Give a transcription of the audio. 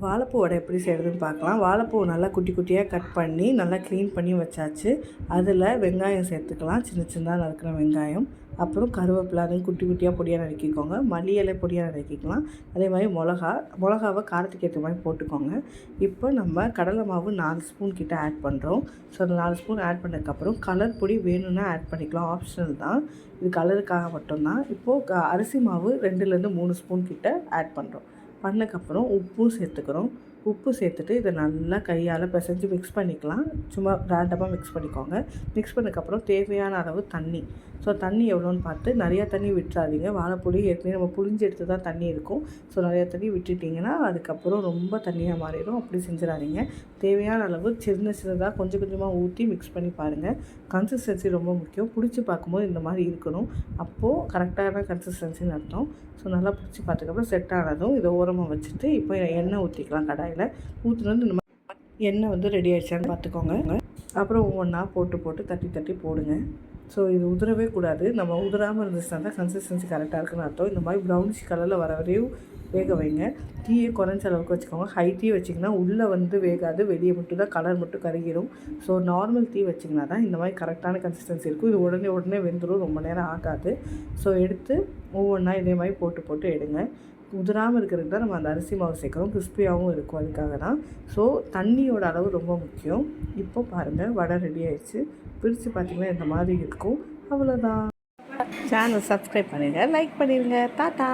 வாழைப்பூ வடை எப்படி செய்கிறதுன்னு பார்க்கலாம். வாழைப்பூ நல்லா குட்டி குட்டியாக கட் பண்ணி நல்லா க்ளீன் பண்ணி வச்சாச்சு. அதில் வெங்காயம் சேர்த்துக்கலாம், சின்ன சின்னதாக நறுக்கிற வெங்காயம். அப்புறம் கருவேப்பிலை அதையும் குட்டி குட்டியாக பொடியாக நறுக்கிக்கோங்க. மல்லி இலை பொடியாக நறுக்கிக்கலாம். அதே மாதிரி மிளகாவை காரத்துக்கு ஏற்ற மாதிரி போட்டுக்கோங்க. இப்போ நம்ம கடலை மாவு 4 ஸ்பூன் கிட்ட ஆட் பண்ணுறோம். ஸோ அந்த 4 ஸ்பூன் ஆட் பண்ணதுக்கப்புறம் கலர் பொடி வேணும்னா ஆட் பண்ணிக்கலாம், ஆப்ஷனல் தான், இது கலருக்காக மட்டும்தான். இப்போது அரிசி மாவு 2லேருந்து 3 ஸ்பூன் கிட்ட ஆட் பண்ணுறோம். பண்ணக்கப்புறம் உப்பும் சேர்த்துக்கிறோம். உப்பு சேர்த்துட்டு இதை நல்லா கையால் பிசைஞ்சு மிக்ஸ் பண்ணிக்கலாம். சும்மா ரேண்டமாக மிக்ஸ் பண்ணிக்கோங்க. மிக்ஸ் பண்ணதுக்கப்புறம் தேவையான அளவு தண்ணி. ஸோ தண்ணி எவ்வளோன்னு பார்த்து நிறையா தண்ணி விட்டுறாதீங்க. வாழைப்பொடி ஏற்கனவே நம்ம புளிஞ்சு எடுத்து தான் தண்ணி இருக்கும். ஸோ நிறையா தண்ணி விட்டுட்டிங்கன்னா அதுக்கப்புறம் ரொம்ப தண்ணியாக மாறிடும். அப்படி செஞ்சிடாதீங்க. தேவையான அளவு சின்னதாக கொஞ்சம் கொஞ்சமாக ஊற்றி மிக்ஸ் பண்ணி பாருங்கள். கன்சிஸ்டன்சி ரொம்ப முக்கியம். பிடிச்சி பார்க்கும்போது இந்த மாதிரி இருக்கணும். அப்போது கரெக்டான கன்சிஸ்டன்சின்னு அர்த்தம். ஸோ நல்லா பிடிச்சி பார்த்ததுக்கப்புறம் செட் ஆனதும் இதை ஓரமாக வச்சுட்டு இப்போ எண்ணெய் ஊற்றிக்கலாம். கடாயில் ஊற்றுனது இந்த மாதிரி எண்ணெய் ரெடி ஆகிடுச்சான்னு பார்த்துக்கோங்க. அப்புறம் ஒவ்வொன்றா போட்டு தட்டி போடுங்க. ஸோ இது உதிரவே கூடாது. நம்ம உதிராமல் இருந்துச்சுன்னா தான் கன்சிஸ்டன்சி கரெக்டாக இருக்குன்னு அர்த்தம். இந்த மாதிரி ப்ரௌனிஷ் கலரில் வர வரையும் வேக வைங்க. தீயை குறைஞ்ச அளவுக்கு வச்சுக்கோங்க. ஹை தீ வச்சிங்கன்னா உள்ளே வேகாது, வெளியே மட்டும் தான் கலர் மட்டும் கருகிடும். ஸோ நார்மல் தீ வச்சிங்கன்னா தான் இந்த மாதிரி கரெக்டான கன்சிஸ்டன்சி இருக்கும். இது உடனே வெந்துடும், ரொம்ப நேரம் ஆகாது. ஸோ எடுத்து ஒவ்வொன்றா இதே மாதிரி போட்டு எடுங்க. உதிராமல் இருக்கிறதுக்கு தான் நம்ம அந்த அரிசி மாவு சேர்க்குறோம், கிறிஸ்பியாகவும் இருக்கும், அதுக்காக தான். ஸோ தண்ணியோட அளவு ரொம்ப முக்கியம். இப்போ பாருங்கள், வடை ரெடி ஆகிடுச்சு. பிரித்து பார்த்திங்கன்னா இந்த மாதிரி இருக்கும். அவ்வளோதான். சேனல் சப்ஸ்கிரைப் பண்ணிடுங்க, லைக் பண்ணிடுங்க. டாட்டா.